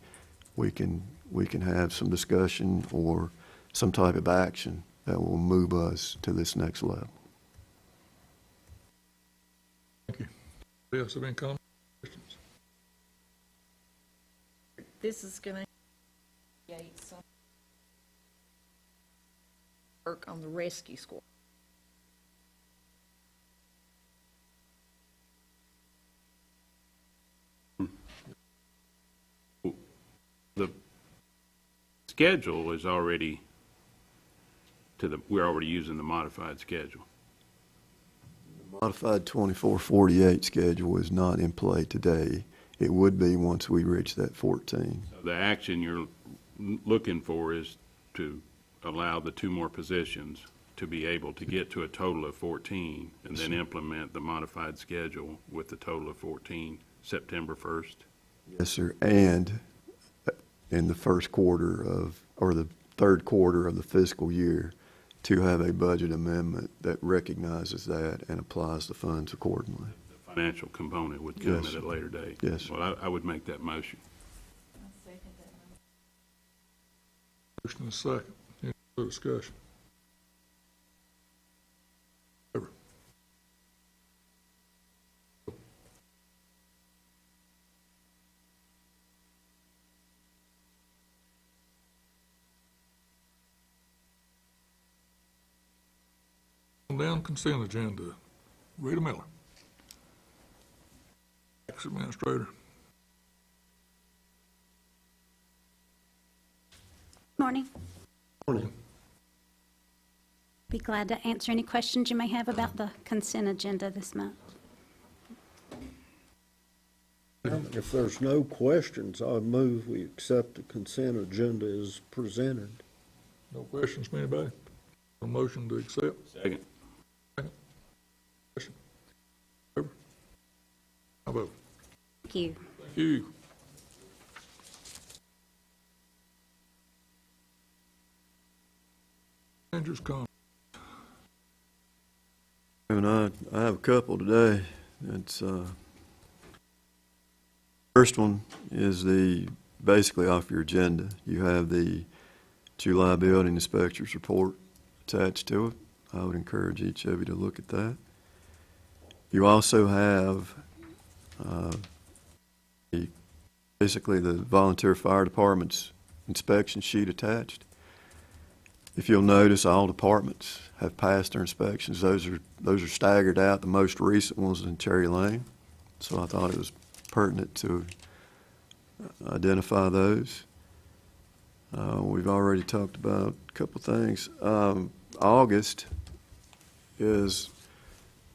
we can have some discussion or some type of action that will move us to this next level. Thank you. Anybody else have any comments? This is going to create some work on the rescue squad. The schedule is already we're already using the modified schedule. The modified 2448 schedule is not in play today. It would be once we reach that 14. So the action you're looking for is to allow the 2 more positions to be able to get to a total of 14 and then implement the modified schedule with the total of 14 September 1st. Yes, sir. And in the first quarter or the third quarter of the fiscal year, to have a budget amendment that recognizes that and applies the funds accordingly. The financial component would come Yes. at a later date. Yes, sir. Well, I would make that motion. Motion is second. Any Further discussion? Favor? On down consent agenda. Rita Miller. Tax Administrator. Morning. Morning. Be glad to answer any questions you may have about the consent agenda this month. If there's no questions, I move we accept the consent agenda as presented. No questions from anybody? A motion to accept? Second. Question? Favor? How vote? Thank you. Thank you. Manager's comment. And I have a couple today. It's, first one is basically off your agenda. You have the July building inspectors report attached to it. I would encourage each of you to look at that. You also have basically the volunteer fire department's inspection sheet attached. If you'll notice, all departments have passed their inspections. Those are staggered out. The most recent ones in Cherry Lane. So I thought it was pertinent to identify those. We've already talked about a couple things. August is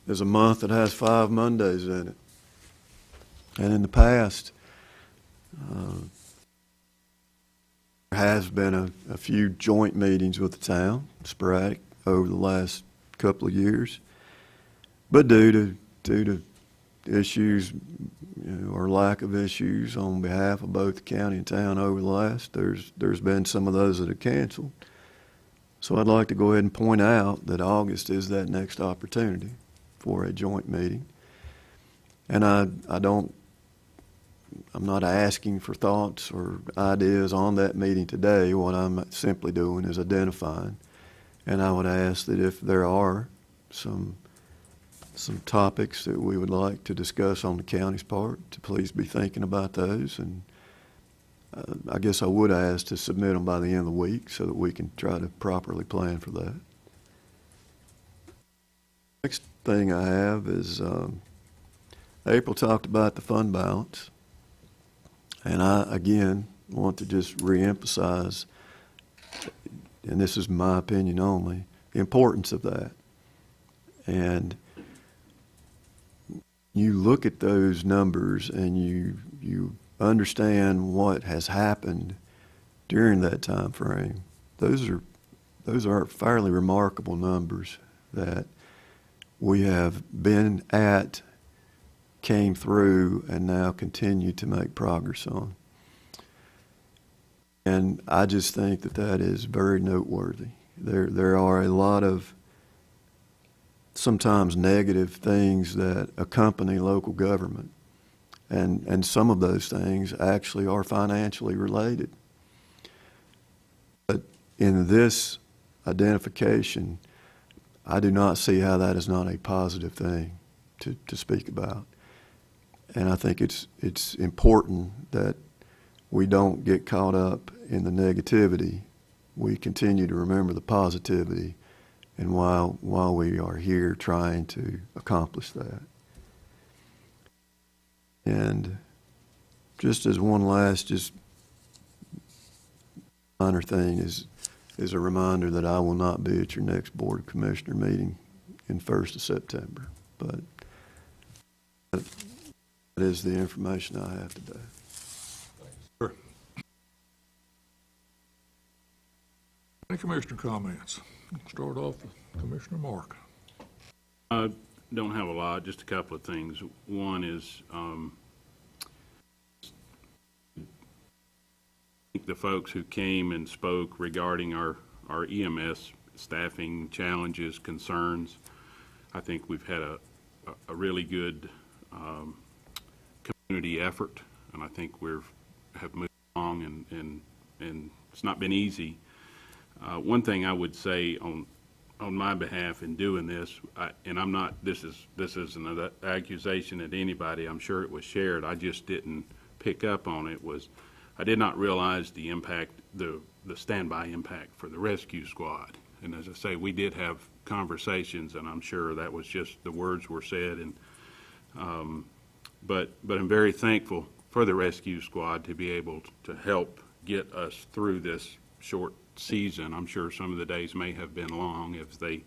a month that has 5 Mondays in it. And in the past, there has been a few joint meetings with the town, sporadic, over the last couple of years. But due to issues, or lack of issues on behalf of both the county and town over the last, there's been some of those that have canceled. So I'd like to go ahead and point out that August is that next opportunity for a joint meeting. And I'm not asking for thoughts or ideas on that meeting today. What I'm simply doing is identifying. And I would ask that if there are some topics that we would like to discuss on the county's part, to please be thinking about those. And I guess I would ask to submit them by the end of the week so that we can try to properly plan for that. Next thing I have is April talked about the fund balance. And I, again, want to just reemphasize, and this is my opinion only, the importance of that. And you look at those numbers and you understand what has happened during that time frame. Those are fairly remarkable numbers that we have been at, came through, and now continue to make progress on. And I just think that is very noteworthy. There are a lot of sometimes negative things that accompany local government, and some of those things actually are financially related. But in this identification, I do not see how that is not a positive thing to speak about. And I think it's important that we don't get caught up in the negativity. We continue to remember the positivity, and while we are here trying to accomplish that. And just as one last minor thing is a reminder that I will not be at your next Board of Commissioner meeting in 1st of September. But that is the information I have today. Sure. Any commissioner comments? We'll start off with Commissioner Mark. I don't have a lot, just a couple of things. One is, I think the folks who came and spoke regarding our EMS staffing challenges, concerns, I think we've had a really good community effort, and I think have moved along, and it's not been easy. One thing I would say on my behalf in doing this, and I'm not, this isn't an accusation at anybody, I'm sure it was shared, I just didn't pick up on it, was I did not realize the impact, the standby impact for the rescue squad. And as I say, we did have conversations, and I'm sure that was just the words were said, and but I'm very thankful for the rescue squad to be able to help get us through this short season. I'm sure some of the days may have been long if they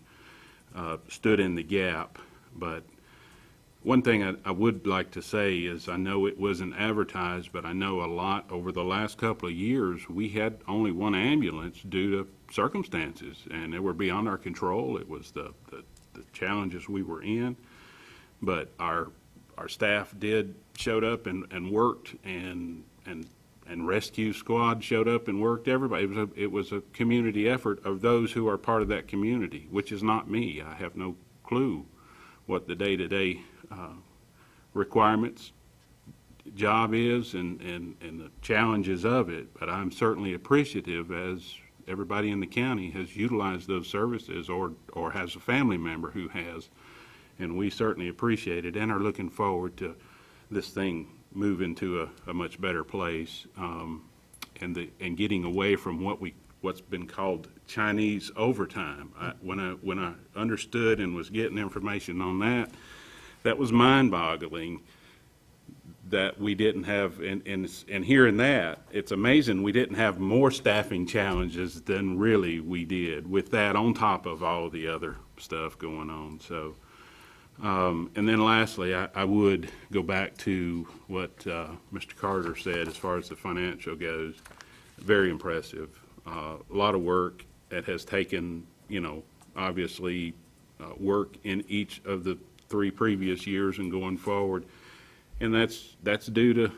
stood in the gap. But one thing I would like to say is I know it wasn't advertised, but I know a lot over the last couple of years, we had only one ambulance due to circumstances, and they were beyond our control. It was the challenges we were in. But our staff showed up and worked, and rescue squad showed up and worked. Everybody, it was a community effort of those who are part of that community, which is not me. I have no clue what the day-to-day requirements, job is, and the challenges of it. But I'm certainly appreciative, as everybody in the county has utilized those services or has a family member who has. And we certainly appreciate it and are looking forward to this thing moving to a much better place, and getting away from what's been called Chinese overtime. When I understood and was getting information on that, that was mind-boggling that we didn't have, and hearing that, it's amazing we didn't have more staffing challenges than really we did with that on top of all the other stuff going on. So. And then lastly, I would go back to what Mr. Carter said as far as the financial goes. Very impressive. A lot of work. It has taken, obviously work in each of the 3 previous years and going forward. And that's due to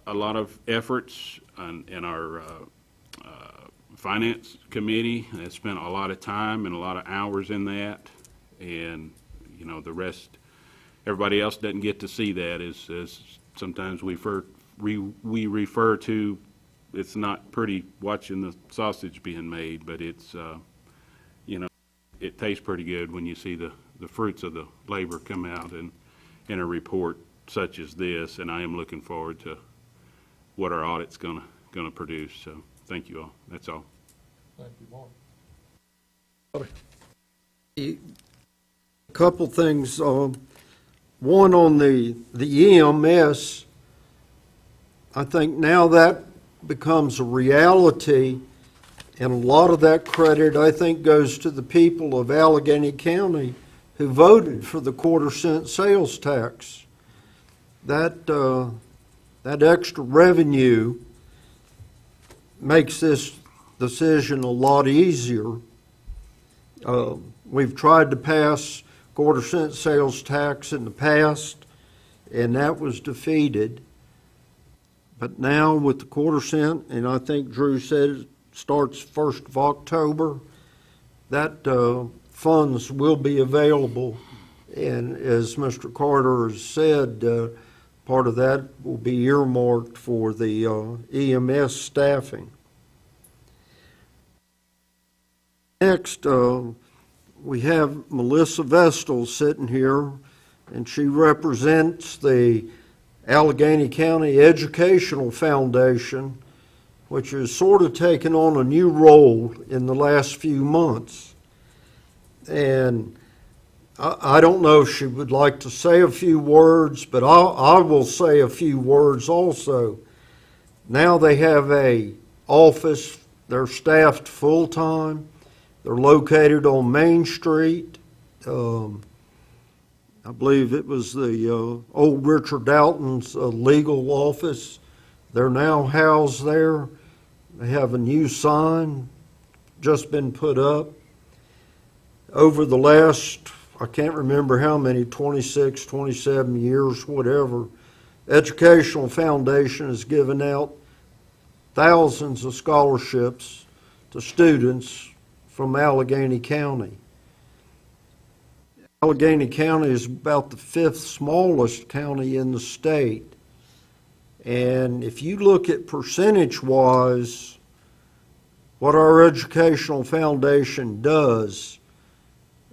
a lot of efforts in our finance committee. They spent a lot of time and a lot of hours in that. And, the rest, everybody else doesn't get to see that, as sometimes we refer to. It's not pretty watching the sausage being made, but it's, it tastes pretty good when you see the fruits of the labor come out in a report such as this. And I am looking forward to what our audit's going to produce. So thank you all. That's all. Thank you, Mark. A couple things. One on the EMS, I think now that becomes a reality, and a lot of that credit, I think, goes to the people of Allegheny County who voted for the 1/4-cent sales tax. That extra revenue makes this decision a lot easier. We've tried to pass 1/4-cent sales tax in the past, and that was defeated. But now with the 1/4-cent, and I think Drew said it starts 1st of October, that funds will be available. And as Mr. Carter has said, part of that will be earmarked for the EMS staffing. Next, we have Melissa Vestal sitting here, and she represents the Allegheny County Educational Foundation, which has sort of taken on a new role in the last few months. And I don't know if she would like to say a few words, but I will say a few words also. Now they have a office, they're staffed full-time. They're located on Main Street. I believe it was the old Richard Dalton's legal office. They're now housed there. They have a new sign just been put up. Over the last, I can't remember how many, 26, 27 years, whatever, Educational Foundation has given out thousands of scholarships to students from Allegheny County. Allegheny County is about the 5th smallest county in the state. And if you look at percentage-wise, what our educational foundation does,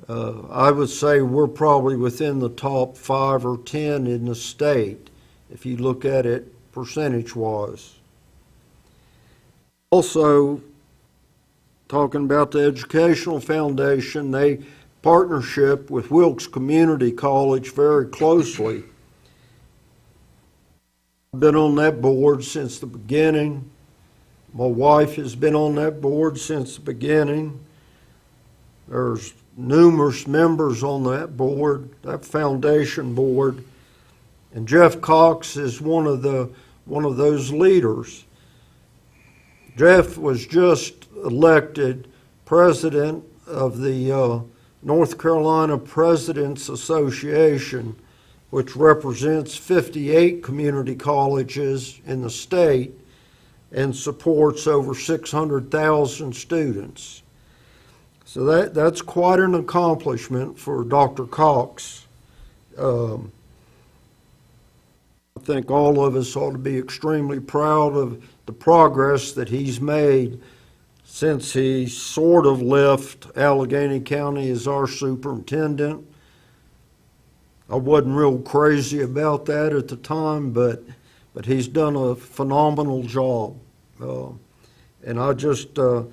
I would say we're probably within the top 5 or 10 in the state, if you look at it percentage-wise. Also, talking about the educational foundation, they partnership with Wilkes Community College very closely. I've been on that board since the beginning. My wife has been on that board since the beginning. There's numerous members on that board, that foundation board, and Jeff Cox is one of those leaders. Jeff was just elected president of the North Carolina Presidents Association, which represents 58 community colleges in the state and supports over 600,000 students. So that's quite an accomplishment for Dr. Cox. I think all of us ought to be extremely proud of the progress that he's made since he sort of left Allegheny County as our superintendent. I wasn't real crazy about that at the time, but he's done a phenomenal job. And I just, the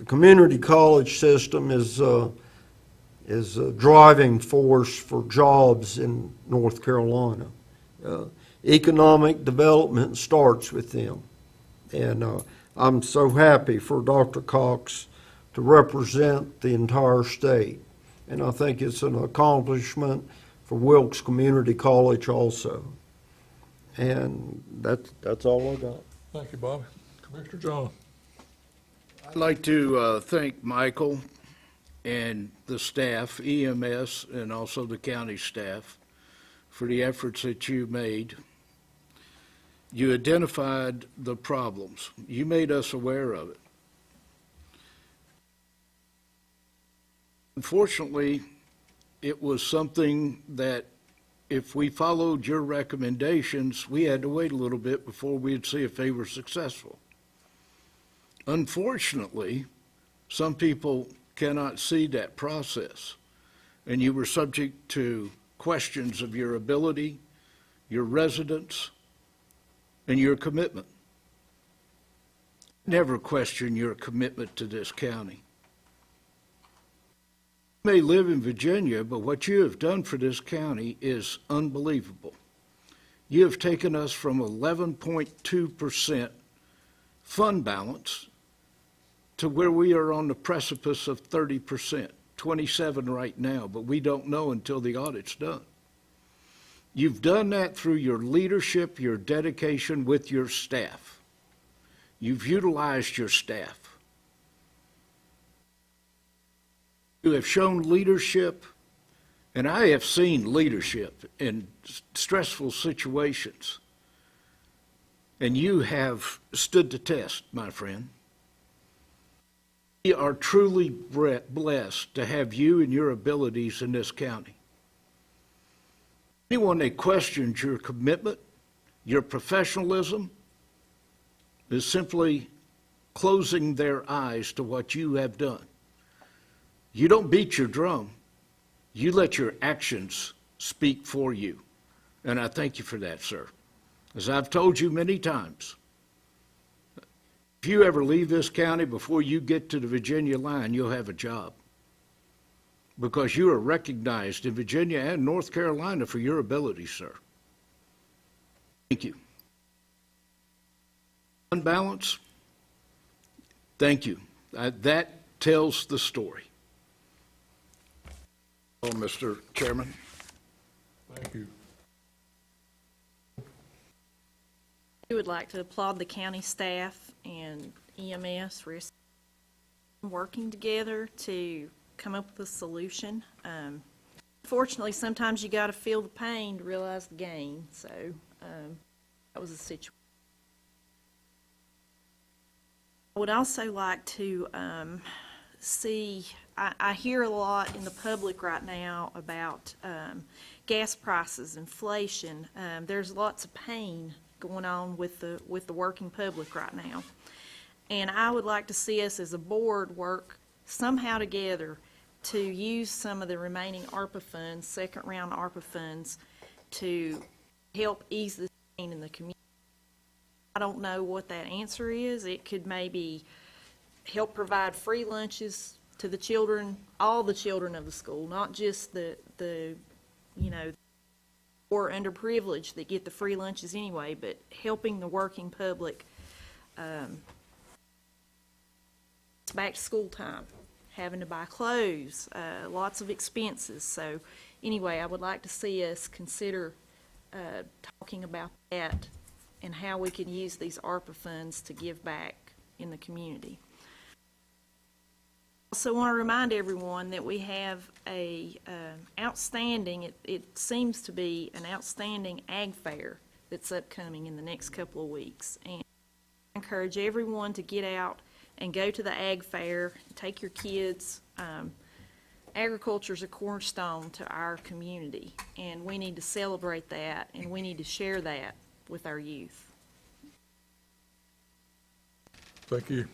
community college system is a driving force for jobs in North Carolina. Economic development starts with them. And I'm so happy for Dr. Cox to represent the entire state. And I think it's an accomplishment for Wilkes Community College also. And that's all I got. Thank you, Bobby. Commissioner John. I'd like to thank Michael and the staff, EMS, and also the county staff for the efforts that you made. You identified the problems. You made us aware of it. Unfortunately, it was something that if we followed your recommendations, we had to wait a little bit before we'd see if they were successful. Unfortunately, some people cannot see that process, and you were subject to questions of your ability, your residence, and your commitment. Never question your commitment to this county. You may live in Virginia, but what you have done for this county is unbelievable. You have taken us from 11.2% fund balance to where we are on the precipice of 30%, 27 right now, but we don't know until the audit's done. You've done that through your leadership, your dedication with your staff. You've utilized your staff. You have shown leadership, and I have seen leadership in stressful situations, and you have stood the test, my friend. We are truly blessed to have you and your abilities in this county. Anyone that questions your commitment, your professionalism, is simply closing their eyes to what you have done. You don't beat your drum. You let your actions speak for you. And I thank you for that, sir. As I've told you many times, if you ever leave this county before you get to the Virginia line, you'll have a job. Because you are recognized in Virginia and North Carolina for your ability, sir. Thank you. Unbalance, thank you. That tells the story. Oh, Mr. Chairman. Thank you. We would like to applaud the county staff and EMS for working together to come up with a solution. Fortunately, sometimes you got to feel the pain to realize the gain. So that was a situation. I would also like to see, I hear a lot in the public right now about gas prices, inflation. There's lots of pain going on with the working public right now. And I would like to see us as a board work somehow together to use some of the remaining ARPA funds, second-round ARPA funds, to help ease the pain in the community. I don't know what that answer is. It could maybe help provide free lunches to the children, all the children of the school, not just the or underprivileged that get the free lunches anyway, but helping the working public. It's back to school time, having to buy clothes, lots of expenses. So anyway, I would like to see us consider talking about that and how we can use these ARPA funds to give back in the community. Also want to remind everyone that we have a outstanding, it seems to be an outstanding ag fair that's upcoming in the next couple of weeks. And I encourage everyone to get out and go to the ag fair, take your kids. Agriculture is a cornerstone to our community, and we need to celebrate that, and we need to share that with our youth. Thank you.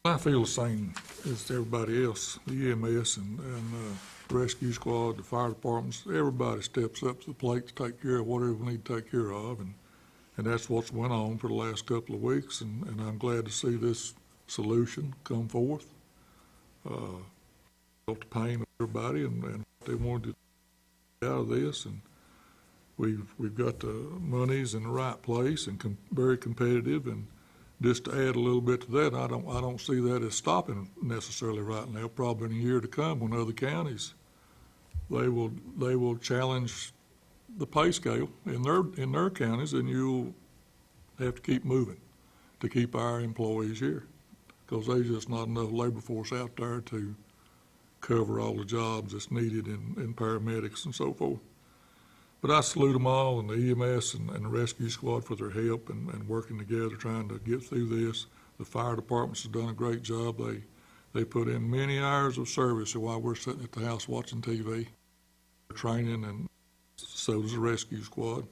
I feel the same as everybody else, the EMS and the rescue squad, the fire departments, everybody steps up to the plate to take care of whatever we need to take care of, and that's what's went on for the last couple of weeks, and I'm glad to see this solution come forth. Felt the pain of everybody and they wanted to get out of this, and we've got the monies in the right place and very competitive. And just to add a little bit to that, I don't see that as stopping necessarily right now. Probably in a year to come, when other counties they will challenge the pay scale in their counties, and you'll have to keep moving to keep our employees here, because there's just not enough labor force out there to cover all the jobs that's needed in paramedics and so forth. But I salute them all, and the EMS and the rescue squad, for their help and working together trying to get through this. The fire departments have done a great job. They put in many hours of service while we're sitting at the house watching TV, training, and so does the rescue squad,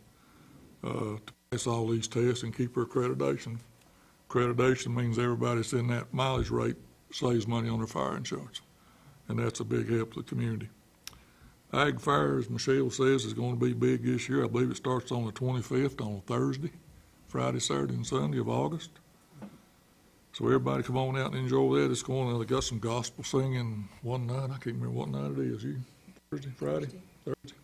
to pass all these tests and keep their accreditation. Accreditation means everybody that's in that mileage rate saves money on their fire insurance, and that's a big help to the community. Ag Fair, as Michelle says, is going to be big this year. I believe it starts on the 25th, on Thursday, Friday, Saturday, and Sunday of August. So everybody come on out and enjoy that. It's going on. They got some gospel singing one night. I can't remember what night it is. Thursday, Friday? Thursday.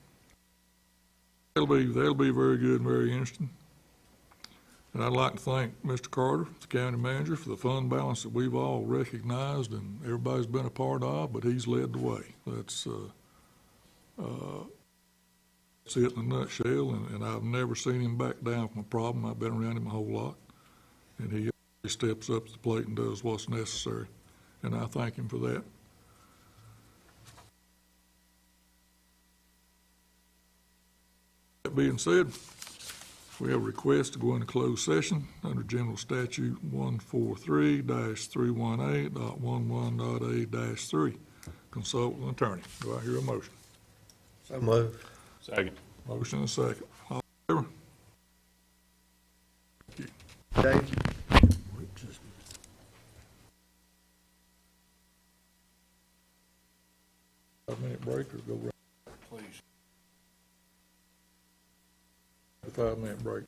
That'll be very good and very interesting. And I'd like to thank Mr. Carter, the county manager, for the fund balance that we've all recognized and everybody's been a part of, but he's led the way. That's it in a nutshell, and I've never seen him back down from a problem. I've been around him a whole lot, and he steps up to the plate and does what's necessary, and I thank him for that. That being said, we have a request to go into closed session under General Statute 143-318.11.A-3. Consult with an attorney. Do I hear a motion? So moved. Second. Motion and second. All in favor? Dave? 5-minute break or go right? Please. 5-minute break.